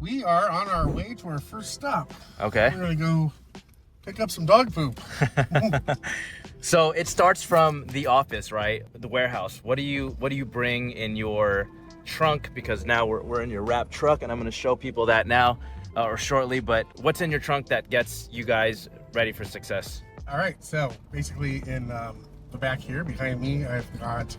We are on our way to our first stop. Okay. We're gonna go pick up some dog poop. So it starts from the office, right? The warehouse. What do you bring in your trunk? Because now we're in your wrap truck, and I'm gonna show people that now or shortly. But what's in your trunk that gets you guys ready for success? All right, so basically in the back here behind me, I've got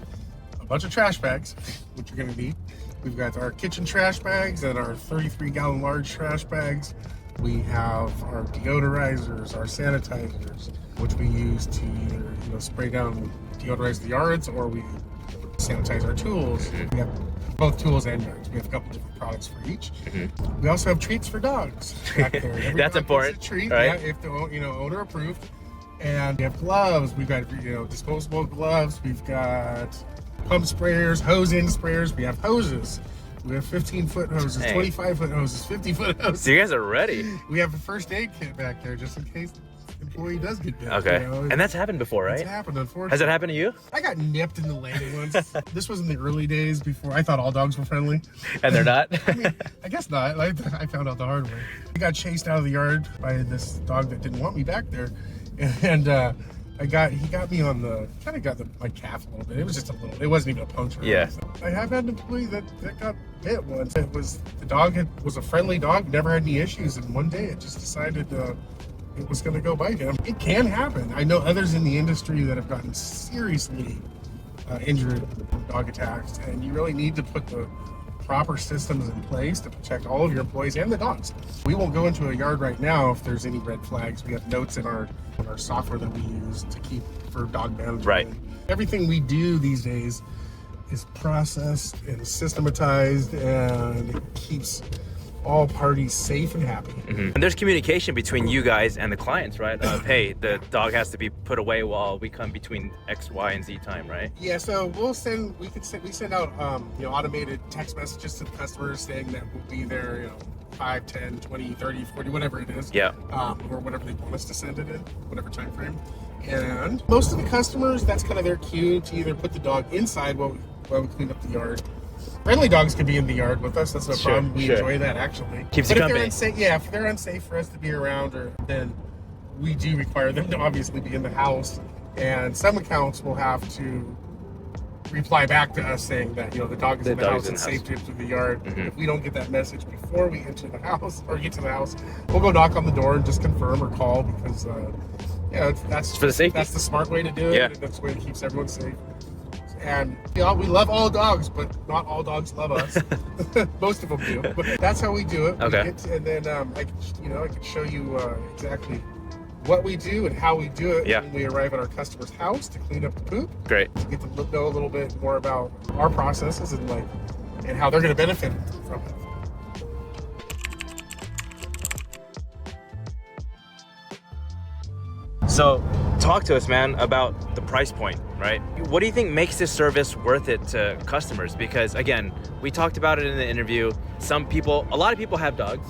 a bunch of trash bags, which you're gonna need. We've got our kitchen trash bags and our 33-gallon large trash bags. We have our deodorizers, our sanitizers, which we use to either spray down, deodorize the yards, or we sanitize our tools. We have both tools and yards. We have a couple different products for each. We also have treats for dogs back there. Every That's dog important, gets a treat, right? yeah, if the owner approved. And we have gloves. We've got disposable gloves. We've got pump sprayers, hose end sprayers. We have hoses. We have 15-foot hoses, 25-foot hoses, 50-foot hoses. So you guys are ready. We have a first aid kit back there just in case the employee does get bit. Okay. And that's happened before, right? It's happened, unfortunately. Has it happened to you? I got nipped in the landing once. This was in the early days before I thought all dogs were friendly. And they're not? I mean, I guess not. I found out the hard way. I got chased out of the yard by this dog that didn't want me back there. And he got me on my calf a little bit. It was just a little, it wasn't even a puncture. Yeah. I have had an employee that got bit once. The dog was a friendly dog, never had any issues, and one day it just decided it was going to go bite him. It can happen. I know others in the industry that have gotten seriously injured from dog attacks, and you really need to put the proper systems in place to protect all of your employees and the dogs. We won't go into a yard right now if there's any red flags. We have notes in our software that we use to keep for dog management. Right. Everything we do these days is processed and systematized, and it keeps all parties safe and happy. And there's communication between you guys and the clients, right? Of, hey, the dog has to be put away while we come between X, Y, and Z time, right? Yeah, so we send out automated text messages to the customers saying that we'll be there, 5, 10, 20, 30, 40, whatever it is. Yeah. Or whatever they want us to send it in, whatever time frame. And most of the customers, that's kind of their cue to either put the dog inside while we clean up the yard. Friendly dogs can be in the yard with us. That's no problem. We enjoy that, actually. Keeps you company. If they're unsafe for us to be around, then we do require them to obviously be in the house. And some accounts will have to reply back to us saying that the dog is in the house and safe to enter the yard. If we don't get that message before we enter the house or get to the house, we'll go knock on the door and just confirm or call, because that's for the safety. That's the smart way to do it. Yeah. And that's the way that keeps everyone safe. And we love all dogs, but not all dogs love us. Most of them do, but that's how we do it. Okay. And then I can show you exactly what we do and how we do it when we arrive at our customer's house to clean up the poop. Great. To get to know a little bit more about our processes and how they're going to benefit from it. So talk to us, man, about the price point, right? What do you think makes this service worth it to customers? Because again, we talked about it in the interview. A lot of people have dogs.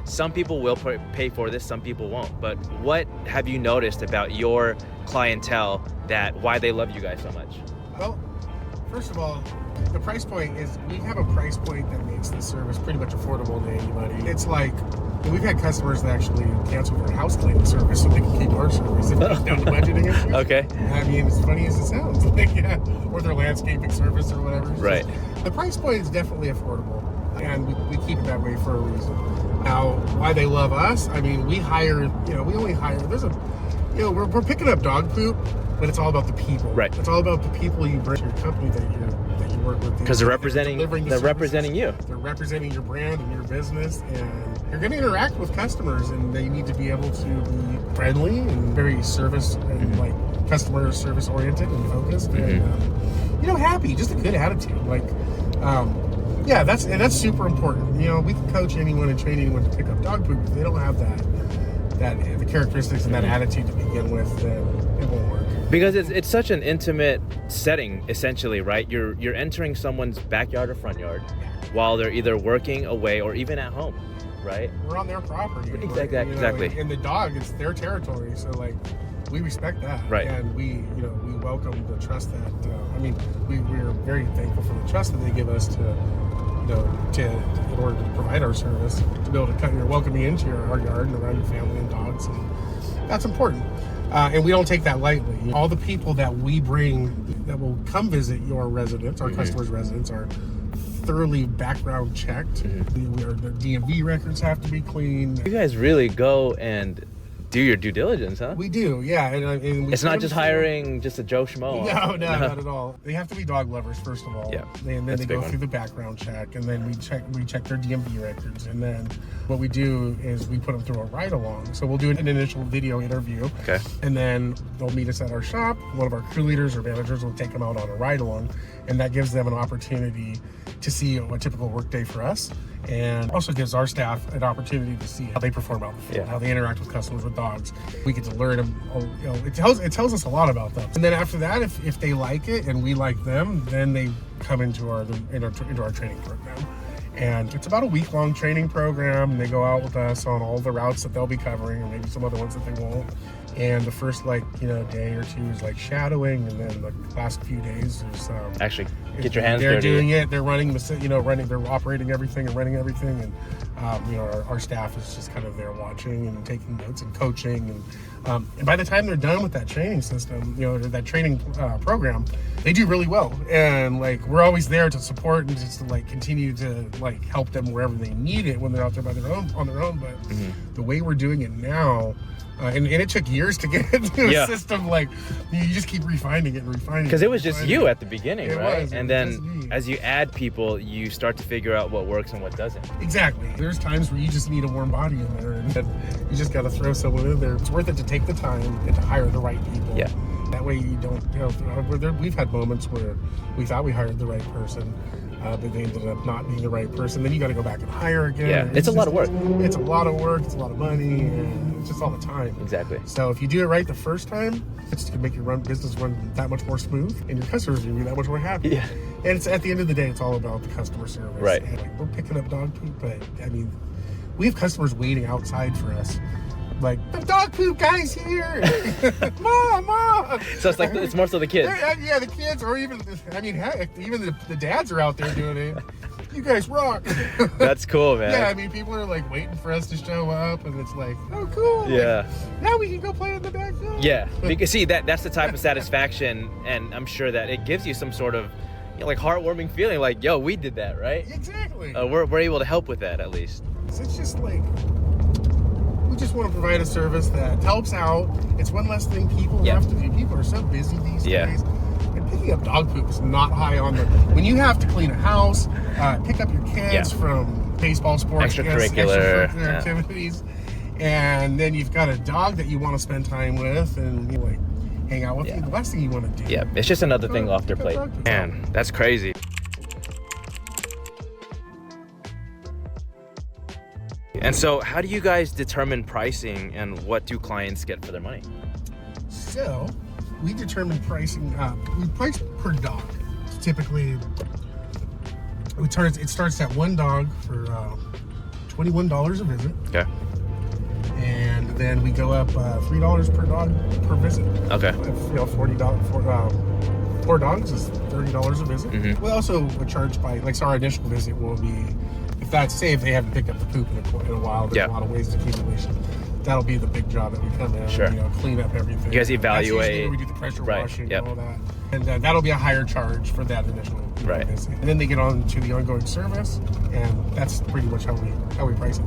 Some people will pay for this, some people won't. But what have you noticed about your clientele why they love you guys so much? Well, first of all, the price point is, we have a price point that makes this service pretty much affordable to anybody. It's like, we've had customers that actually cancel their house cleaning service so they can keep our service if it comes down to budgeting issues. Okay. I mean, as funny as it sounds, or their landscaping service or whatever. Right. So the price point is definitely affordable, and we keep it that way for a reason. Now, why they love us? I mean, we only hire. We're picking up dog poop, but it's all about the people. Right. It's all about the people you bring to your company that you work with. Because they're representing you. They're representing your brand and your business, and you're going to interact with customers, and they need to be able to be friendly and very service and customer service oriented and focused, and happy, just a good attitude. That's super important. We can coach anyone and train anyone to pick up dog poop. If they don't have the characteristics and that attitude to begin with, then it won't work. Because it's such an intimate setting, essentially, right? You're entering someone's backyard or front yard while they're either working away or even at home, right? We're on their property. Exactly. And the dog, it's their territory, so we respect that. Right. And we welcome the trust that we're very thankful for the trust that they give us to in order to provide our service, to be able to welcome you into our yard and around your family and dogs, and that's important. And we don't take that lightly. All the people that we bring that will come visit your residence, our customers' residence, are thoroughly background checked. The DMV records have to be clean. You guys really go and do your due diligence, huh? We do, yeah. And it's not just hiring just a Joe Schmo. No, not at all. They have to be dog lovers, first of all. Yeah, and then they go through the background check, and then we check their DMV records, and then what we do is we put them through a ride-along. So we'll do an initial video interview, okay, and then they'll meet us at our shop. One of our crew leaders or managers will take them out on a ride-along, and that gives them an opportunity to see a typical workday for us, and also gives our staff an opportunity to see how they perform out in the field, how they interact with customers with dogs. We get to learn them. It tells us a lot about them. And then after that, if they like it and we like them, then they come into our training program. And it's about a week-long training program, and they go out with us on all the routes that they'll be covering, or maybe some other ones that they won't. And the first day or two is like shadowing, and then the last few days is actually get your hands dirty. They're doing it. They're running, they're operating everything and running everything, and our staff is just kind of there watching and taking notes and coaching. And by the time they're done with that training system, that training program, they do really well. And we're always there to support and just to continue to help them wherever they need it when they're out there on their own. But the way we're doing it now. And it took years to get into a system. You just keep refining it and refining it. Because it was just you at the beginning, right? It and then as you add people, you start to figure out what works and what doesn't. Exactly. There's times where you just need a warm body in there, and you just got to throw someone in there. It's worth it to take the time and to hire the right people. Yeah. That way you don't, we've had moments where we thought we hired the right person, but they ended up not being the right person. Then you got to go back and hire again. Yeah, it's a lot of work. It's a lot of work. It's a lot of money, and it's just all the time. Exactly. So if you do it right the first time, it's going to make your business run that much more smooth, and your customers will be that much more happy. Yeah. And it's at the end of the day, it's all about the customer service. Right. And we're picking up dog poop, but we have customers waiting outside for us. The dog poop guy's here. Mom. So it's more so the kids. Yeah, the kids, or even heck, even the dads are out there doing it. You guys rock. That's cool, man. Yeah, people are waiting for us to show up, and it's oh, cool. Yeah. Now we can go play in the backyard. Yeah, because see that's the type of satisfaction, and I'm sure that it gives you some sort of heartwarming feeling, yo, we did that, right? Exactly. We're able to help with that at least. So it's just we just want to provide a service that helps out. It's one less thing people have to do. People are so busy these days. And picking up dog poop is not high on the... When you have to clean a house, pick up your kids from baseball, sports, extracurricular activities, and then you've got a dog that you want to spend time with, and you hang out with, the last thing you want to do. Yeah, it's just another thing off their plate. Man, that's crazy. And so how do you guys determine pricing, and what do clients get for their money? So we determine pricing, we price per dog. Typically, it starts at one dog for $21 a visit. Okay. And then we go up $3 per dog per visit. Okay. $40 4 dogs is $30 a visit. Mm-hmm. We also charge by, so our initial visit will be, if they haven't picked up the poop in a while, there's a lot of waste accumulation. That'll be the big job that we come in, sure. Clean up everything. You guys evaluate. That's usually where we do the pressure washing and all that. And that'll be a higher charge for that initial visit. And then they get on to the ongoing service, and that's pretty much how we price it.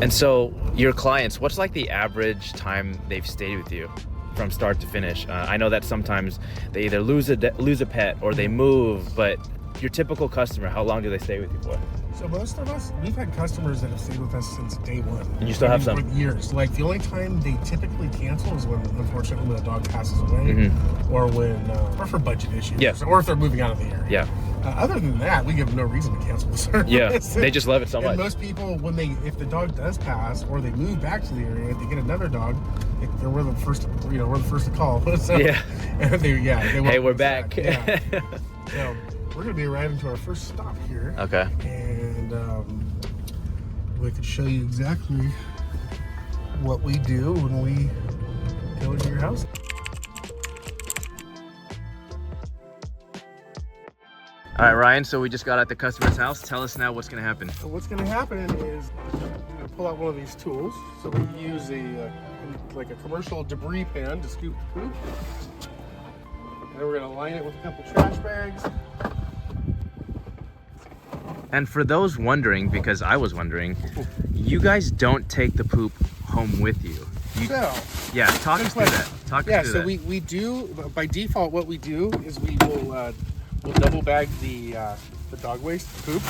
And so your clients, what's the average time they've stayed with you from start to finish? I know that sometimes they either lose a pet or they move, but your typical customer, how long do they stay with you for? So most of us, we've had customers that have stayed with us since day one. And you still have some? For years. The only time they typically cancel is when, unfortunately, when a dog passes away, or or for budget issues, or if they're moving out of the area. Yeah. Other than that, we give no reason to cancel the service. Yeah, they just love it so much. And most people, if the dog does pass or they move back to the area, if they get another dog, we're the first, we're the first to call. So, and hey, we're back. Yeah. So we're gonna be arriving to our first stop here. Okay. And we can show you exactly what we do when we go into your house. All right, Ryan, so we just got at the customer's house. Tell us now what's gonna happen. So what's going to happen is I'm going to pull out one of these tools. So we use like a commercial debris pan to scoop the poop. And then we're going to line it with a couple trash bags. And for those wondering, because I was wondering, you guys don't take the poop home with you. Yeah, talk us through that. So we do, by default, what we do is we'll double bag the dog waste poop,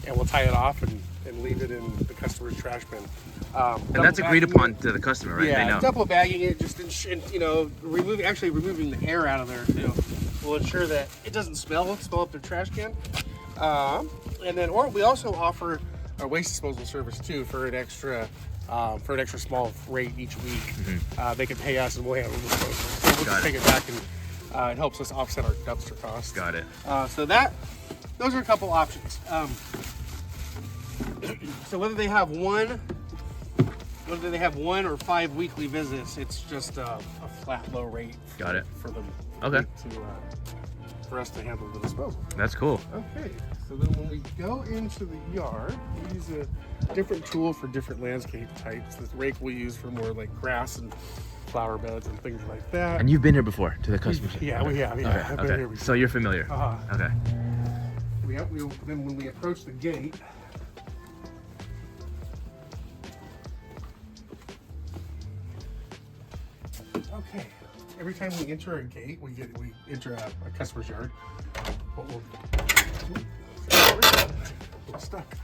and we'll tie it off and leave it in the customer's trash bin. And that's agreed upon to the customer, right? Yeah, They know. double bagging it, just removing the air out of there too. We'll ensure that it doesn't smell up their trash can. And then, or we also offer a waste disposal service too for an extra small rate each week. They can pay us and we'll handle the disposal. So we'll just take it back, and it helps us offset our dumpster costs. Got it. So those are a couple options. So whether they have one or 5 weekly visits, it's just a flat low rate. Got it. For them. Okay. For us to handle the disposal. That's cool. Okay. So then when we go into the yard, we use a different tool for different landscape types. This rake we use for more like grass and flower beds and things like that. And you've been here before to the customer? Yeah, we have. Yeah, I've been here before. So you're familiar? Okay. Then when we approach the gate, okay. Every time we enter a gate, we enter a customer's yard. What we'll stuck.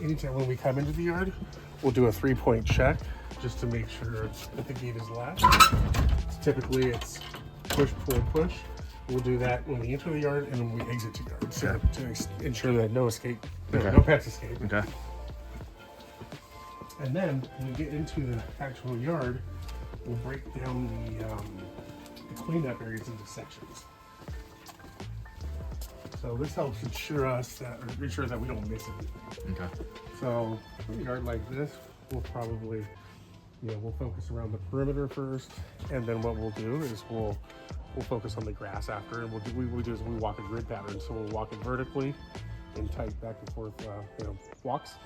Anytime when we come into the yard, we'll do a 3-point check just to make sure that the gate is latched. Typically, it's push, pull, push. We'll do that when we enter the yard and when we exit the yard, so to ensure that no pets escape. Okay. And then when we get into the actual yard, we'll break down the cleanup areas into sections. So this helps ensure that we don't miss anything. Okay. So for a yard like this, we'll probably, we'll focus around the perimeter first, and then what we'll do is we'll focus on the grass after, and we walk a grid pattern. So we'll walk it vertically and tight back and forth, walks,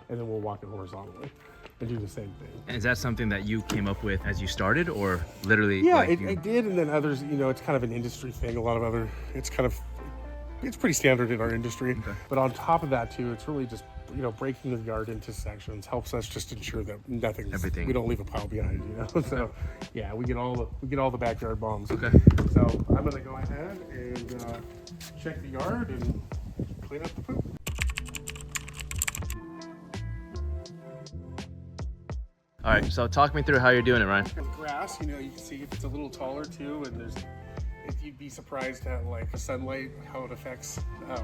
and then we'll walk it horizontally and do the same thing. And is that something that you came up with as you started, or literally? Yeah, I did, and then others, it's kind of an industry thing. It's pretty standard in our industry. Okay. But on top of that too, it's really just, breaking the yard into sections helps us just ensure that we don't leave a pile behind, So yeah, we get all the backyard bombs. Okay. So I'm gonna go ahead and check the yard and clean up the poop. All right, so talk me through how you're doing it, Ryan. The grass, you can see if it's a little taller too, and you'd be surprised at like the sunlight, how it affects the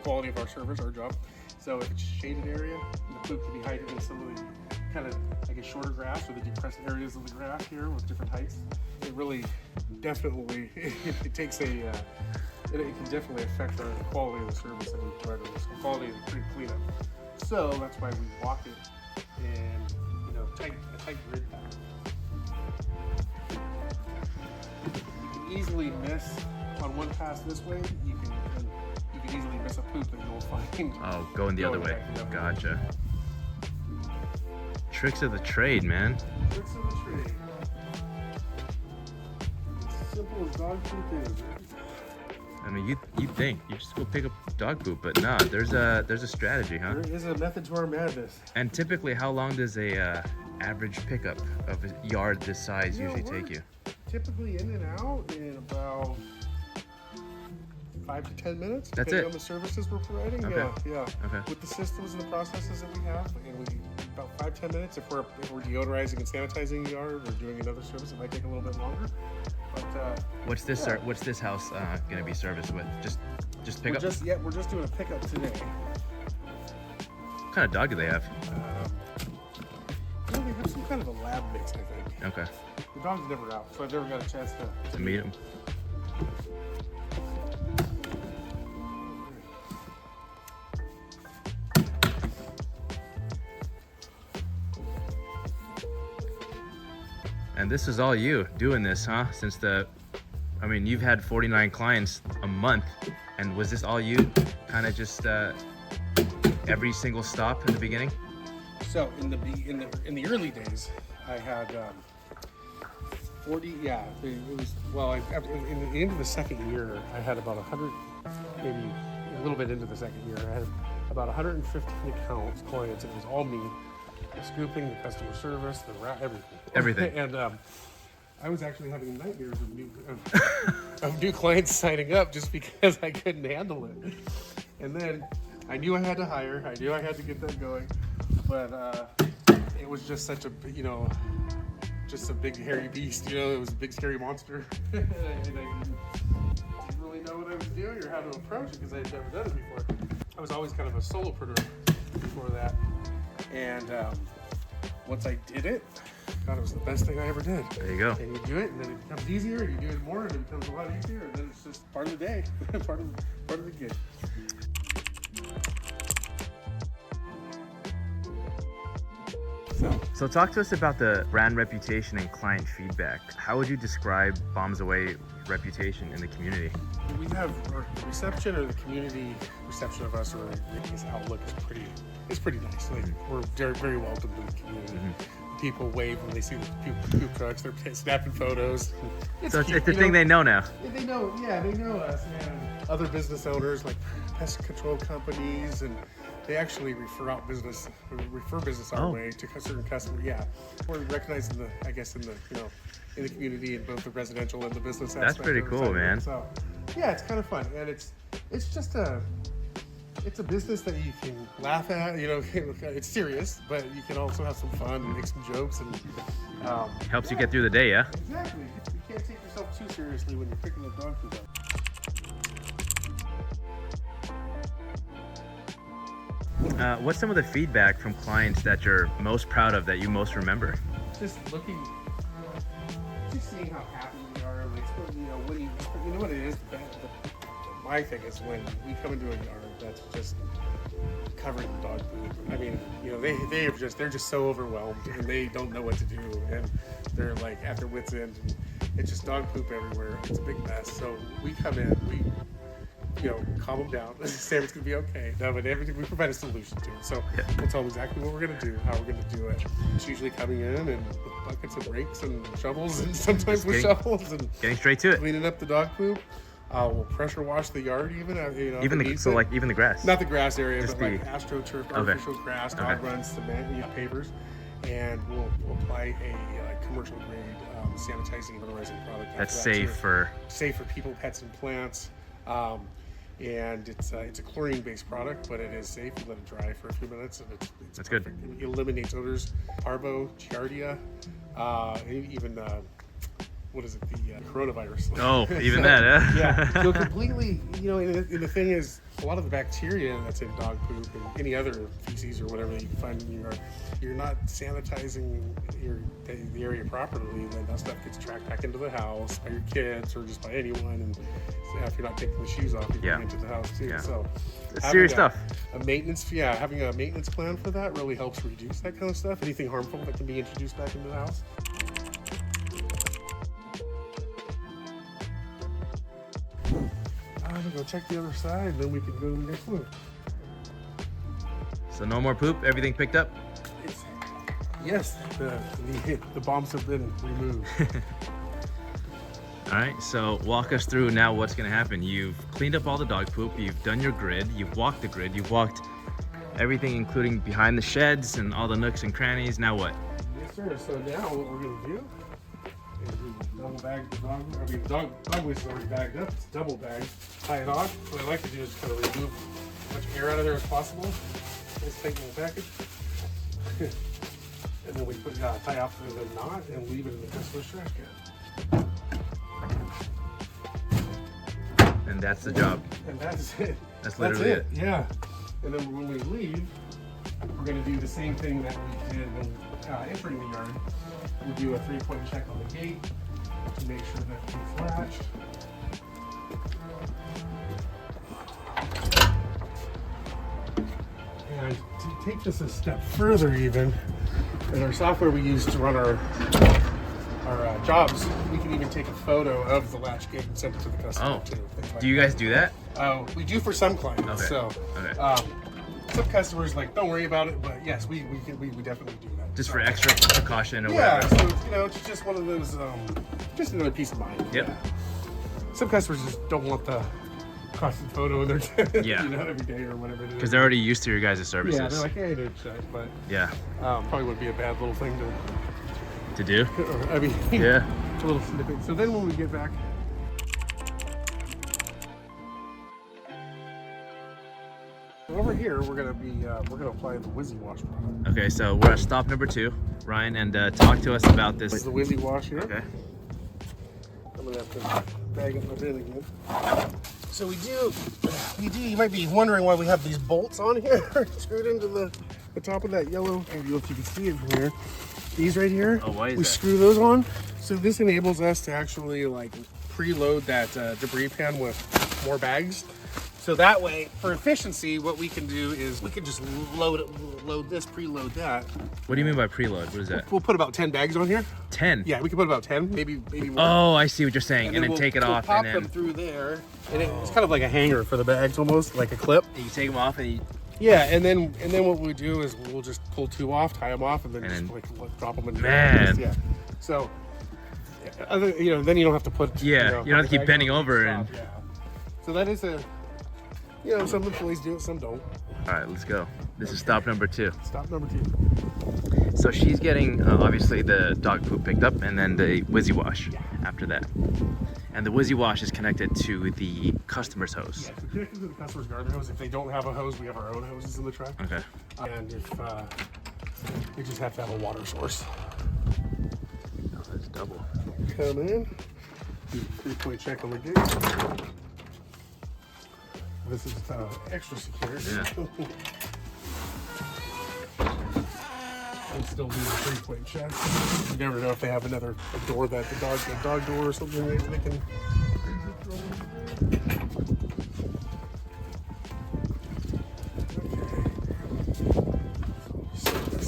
quality of our service, our job. So if it's a shaded area, the poop can be hidden in some of the kind of like a shorter grass or the depressed areas of the grass here with different heights. It really definitely it takes it can definitely affect the quality of the service that we provide, the quality of the cleanup. So that's why we walk it in a tight grid pattern. Easily miss on one pass this way. You can easily miss a poop that you'll find. Oh, going the other way. Gotcha. Tricks of the trade, man. Tricks of the trade. As simple as dog poop is, right? I mean, you think you just go pick up dog poop, but nah, there's a strategy, huh? There is a method to our madness. And typically, how long does a average pickup of a yard this size usually take you? Typically in and out in about 5 to 10 minutes. That's depending it. On the services we're providing. Okay. Yeah. Okay. With the systems and the processes that we have, about 5-10 minutes. If we're deodorizing and sanitizing the yard or doing another service, it might take a little bit longer. But what's this house gonna be serviced with? Just pick up? We're just doing a pickup today. What kind of dog do they have? They have some kind of a lab mix, I think. Okay. The dog's never out, so I've never got a chance to meet him. And this is all you doing this, huh? Since the I mean, you've had 49 clients a month, and was this all you? Kind of just every single stop in the beginning? So in the early days, I had 40. Yeah, it was in the end of the second year, I had about 100, maybe a little bit into the second year, I had about 150 accounts, clients, and it was all me, the scooping, the customer service, the everything. And I was actually having nightmares of new clients signing up just because I couldn't handle it. And then I knew I had to hire. I knew I had to get that going, but it was just such a just a big hairy beast. It was a big scary monster, and I didn't really know what I was doing or how to approach it because I had never done it before. I was always kind of a solopreneur before that, and once I did it, God, it was the best thing I ever did. There you go. And you do it, and then it becomes easier. You do it more, and it becomes a lot easier. And then it's just part of the day, part of the gig. So talk to us about the brand reputation and client feedback. How would you describe Bombs Away reputation in the community? We have our reception, or the community reception of us, or this outlook is pretty nice. Like, we're very, very welcome to the community. People wave when they see the poop trucks. They're snapping photos. It's a thing they know now. They know us. And other business owners, like pest control companies, and they actually refer business our way to certain customers. Yeah, we're recognized in the community, in both the residential and the business aspect. That's pretty cool, man. So yeah, it's kind of fun, and it's just it's a business that you can laugh at. It's serious, but you can also have some fun and make some jokes, and helps you get through the day. Yeah, exactly. You can't take yourself too seriously when you're picking the dog food up. What's some of the feedback from clients that you're most proud of, that you most remember? Just seeing how happy we are. Like, when you know what it is. My thing is when we come into a yard that's just covered in dog poop. I mean, they're just so overwhelmed, and they don't know what to do, and they're like at their wits' end. And it's just dog poop everywhere. It's a big mess. So we come in, we calm them down, say it's gonna be okay. No, but everything, we provide a solution to it. So we'll tell them exactly what we're gonna do, how we're gonna do it. It's usually coming in and with buckets and rakes and shovels, and sometimes with shovels, and getting straight to it, cleaning up the dog poop. We'll pressure wash the yard, even the grass. Not the grass area, just but like astroturf, artificial grass, dog runs, cement, pavers, and we'll apply a commercial grade sanitizing and mineralizing product. That's safe for people, pets, and plants. And it's a chlorine-based product, but it is safe. You let it dry for a few minutes, and it's that's perfect. good. It eliminates odors, parvo, giardia, even what is it? The coronavirus. Oh, even that, eh? Yeah. So completely, and the thing is, a lot of the bacteria that's in dog poop and any other feces or whatever that you can find in your yard, you're not sanitizing the area properly, then that stuff gets tracked back into the house by your kids or just by anyone, and if you're not taking the shoes off, you get into the house too. Yeah. So it's serious stuff. Having a maintenance plan for that really helps reduce that kind of stuff. Anything harmful that can be introduced back into the house. I'm gonna go check the other side, then we can go to the next one. So no more poop, everything picked up? Yes, the bombs have been removed. All right, so walk us through now what's gonna happen. You've cleaned up all the dog poop, you've done your grid, you've walked the grid, you've walked everything, including behind the sheds and all the nooks and crannies. Now what? Yes, sir. So now what we're gonna do is we double bag the dog. Dog waste is already bagged up. It's double bagged. Tie it on. What I like to do is kind of remove as much air out of there as possible. Just tighten the package. And then we tie off the knot and leave it in the customer's trash can. And that's the job. And that's it. That's literally it. Yeah. And then when we leave, we're going to do the same thing that we did when entering the yard. We'll do a 3-point check on the gate to make sure that it's latched. And to take this a step further even, in our software we use to run our jobs, we can even take a photo of the latch gate and send it to the customer too. Do you guys do that? We do for some clients. Okay. So some customers like don't worry about it, but yes, we definitely do that. Just for extra precaution or yeah, whatever. so you know, it's just one of those, just another peace of mind. Yep. Yeah. Some customers just don't want the constant photo in their tent, Yeah. you know, every day or whatever it is. Because they're already used to your guys' services. Yeah, they're like, hey, dude, but yeah. probably would be a bad little thing To do? to. I mean, Yeah. it's a little snippet. So then when we get back. Over here, we're gonna apply the Wizzy Wash product. Okay, so we're at stop number 2, Ryan, and talk to us about This is this. the Wizzy Wash here. Okay. I'm gonna have to bag up my bin again. So we do. You might be wondering why we have these bolts on here screwed into the top of that yellow. I don't know if you can see it from here. These right here. Oh, why is we that? screw those on. So this enables us to actually like preload that debris pan with more bags. So that way, for efficiency, what we can do is we can just load this, preload that. What do you mean by preload? What is that? We'll put about 10 bags on here. 10? Yeah, we can put about 10, maybe more. Oh, I see what you're saying. And then we'll, take it we'll off pop and them then through there, and it's kind of like a hanger for the bags, almost like a clip. you take them off and you... Yeah, and then what we do is we'll just pull 2 off, tie them off, and then And just like drop them in the Man. Yeah. So, then you don't have to put. Yeah, you don't have to keep bags bending on over the and... top, yeah. So that is some employees do it, some don't. All right, let's go. This is stop number 2. Stop number 2. So she's getting, obviously, the dog poop picked up and then the Wizzy Wash after that. And the Wizzy Wash is connected to the customer's hose. Yeah, we're connected to the customer's garden hose. If they don't have a hose, we have our own hoses in the truck. Okay. And if we just have to have a water source. Oh, that's double. Come in, do a 3-point check on the gate. This is extra secure. Yeah. And still do the 3-point check. You never know if they have a door that the dog door or something they can.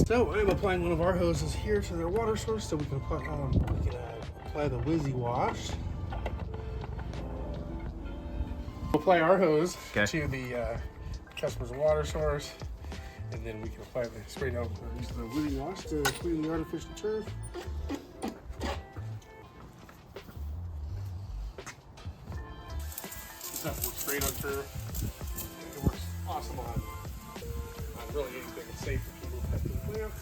So I'm applying one of our hoses here to their water source, so we can apply the Wizzy Wash. Apply our hose to the customer's water source, and then we can apply the spray down use the Wizzy Wash to clean the artificial turf. This stuff works great on turf. It works awesome on really anything. It's safe for people to pet the plants.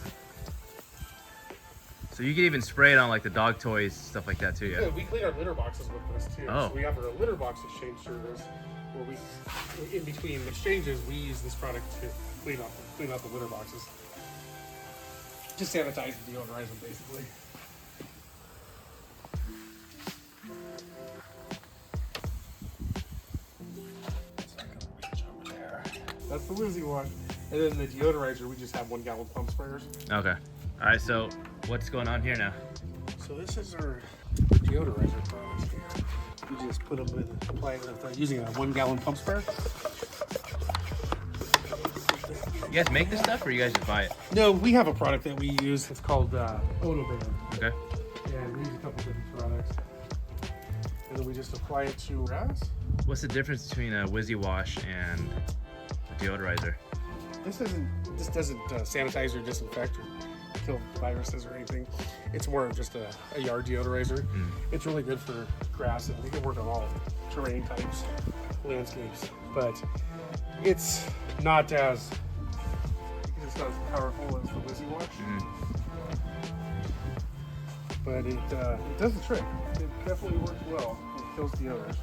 So you can even spray it on like the dog toys, stuff like that too, Yeah, we clean our litter boxes with this too. Oh. So we offer a litter box exchange service where we, in between exchanges, we use this product to clean out the litter boxes. Just sanitize and deodorize them, basically. That's the Wizzy Wash. And then the deodorizer, we just have 1 gallon pump sprayers. Okay. All right, so what's going on here now? So this is our deodorizer products here. We just put them in, apply it with using a 1 gallon pump sprayer. You guys make this stuff or you guys just buy it? No, we have a product that we use. It's called Otoband. Okay. And we use a couple different products. And then we just apply it to grass. What's the difference between a Wizzy Wash and a deodorizer? This doesn't sanitize or disinfect or kill viruses or anything. It's more of just a yard deodorizer. It's really good for grass, and we can work on all terrain types, landscapes. But it's not as powerful as the Wizzy Wash. But it does the trick. It definitely works well. It kills the odors.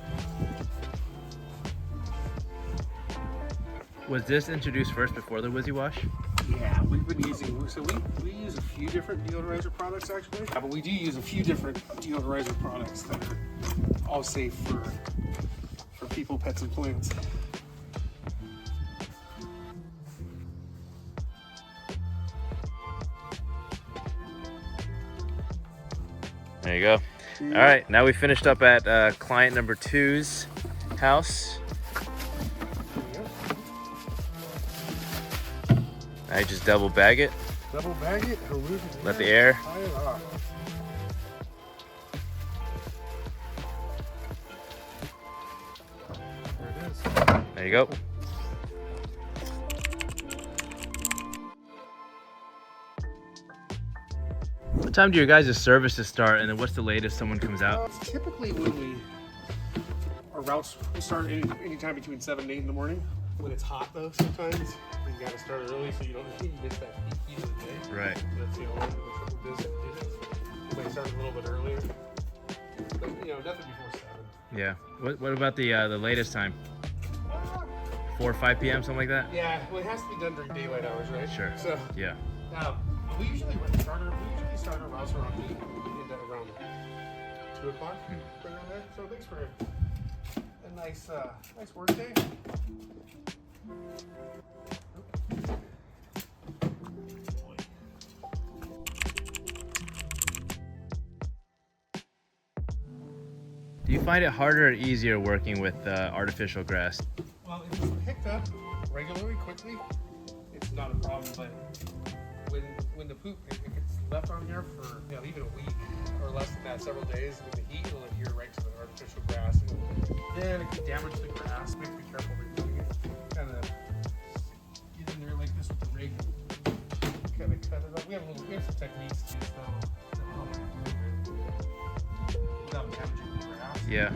Was this introduced first before the Wizzy Wash? Yeah, we've been using, so we use a few different deodorizer products actually. Yeah, but we do use a few different deodorizer products that are all safe for people, pets, and plants. There you go. All right, now we finished up at client number 2's house. I just double bag it. Double bag it, Let the air. tie it off. There you go. What time do your guys' services start, and then what's the latest someone comes out? Typically when our routes start anytime between 7 and 8 in the morning. When it's hot though, sometimes you gotta start early so you don't miss that peak heat of the day. Right. That's the only triple visit. You might start a little bit earlier, but nothing before 7. Yeah. What about the latest time? 4 or 5 p.m. something like that? Yeah, well, it has to be done during daylight hours, right? Sure. So Yeah. we usually start our routes around 8 and end at around 2 o'clock. Right around there. So thanks for a nice work day. Do you find it harder or easier working with artificial grass? Well, if it's picked up regularly, quickly, it's not a problem. But when the poop if it's left on here for even a week or less than that, several days, then the heat will adhere right to the artificial grass, and then it can damage the grass. We have to be careful removing it. Kind of get in there like this with the rake, kind of cut it up. We have some techniques to help remove it without damaging the grass. Yeah.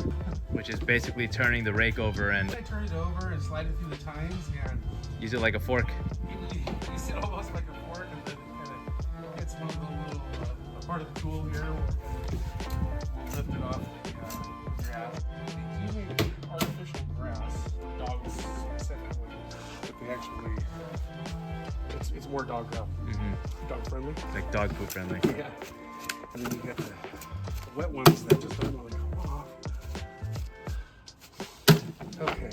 Which is basically turning the rake over and I turn it over and slide it through the tines and use it like a fork. you use it almost like a fork, and then it kind of gets one of the little part of the tool here, and we'll lift it off the grass. Using artificial grass, dogs said that way, but they actually, it's more dog friendly. Like dog poop friendly. Yeah. And then you get the wet ones that just don't really come off. Okay.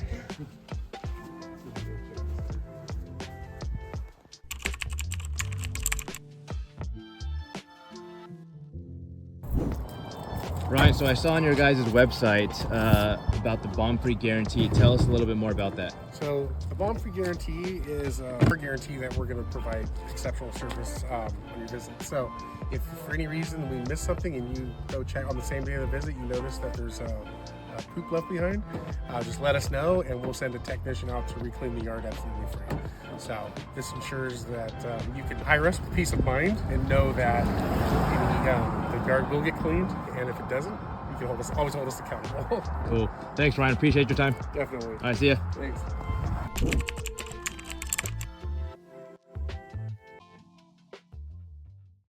Ryan, so I saw on your guys' website about the bomb-free guarantee. Tell us a little bit more about that. So the bomb-free guarantee is a guarantee that we're going to provide exceptional service on your visit. So if for any reason we miss something and you go check on the same day of the visit, you notice that there's a poop left behind, just let us know and we'll send a technician out to reclaim the yard absolutely free. So this ensures that you can hire us with peace of mind and know that the yard will get cleaned, and if it doesn't, you can always hold us accountable. Cool. Thanks, Ryan. Appreciate your time. Definitely. All right, see ya. Thanks.